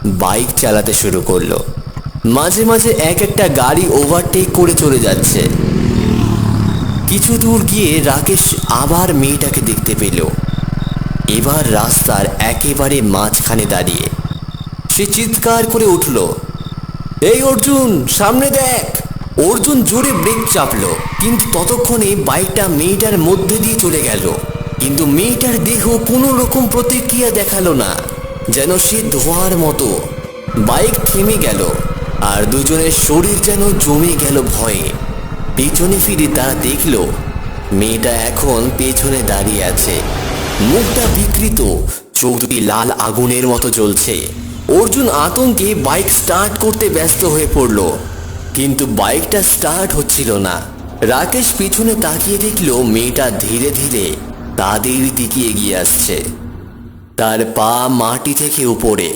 Bike চালাতে শুরু করলো। মাঝে মাঝে এক একটা গাড়ি ওভারটেক করে চলে যাচ্ছে। কিছু দূর গিয়ে রাকেশ আবার মেয়েটাকে দেখতে পেল। এবার রাস্তার একেবারে মাঝখানে দাঁড়িয়ে সে চিৎকার করে উঠল, এই অর্জুন, সামনে দেখ। অর্জুন জোরে ব্রেক চাপলো, কিন্তু ততক্ষণে বাইকটা মেয়েটার মধ্যে দিয়ে চলে গেল। কিন্তু মেয়েটার দেহ কোনো রকম প্রতিক্রিয়া দেখালো না, যেন সে ধোঁয়ার মতো। বাইক থেমে গেল, আর দুজনের শরীর যেন জমে গেল ভয়ে। পেছনে ফিরে তারা দেখল মেয়েটা এখন পেছনে দাঁড়িয়ে আছে, মুখটা বিকৃত, চোখ দুটি লাল আগুনের মতো জ্বলছে। অর্জুন আতঙ্কে বাইক স্টার্ট করতে ব্যস্ত হয়ে পড়ল, কিন্তু বাইকটা স্টার্ট হচ্ছিল না। রাকেশ পিছনে তাকিয়ে দেখল মেয়েটা ধীরে ধীরে তাদের দিকে এগিয়ে আসছে, তার পা মাটি থেকে উপরে।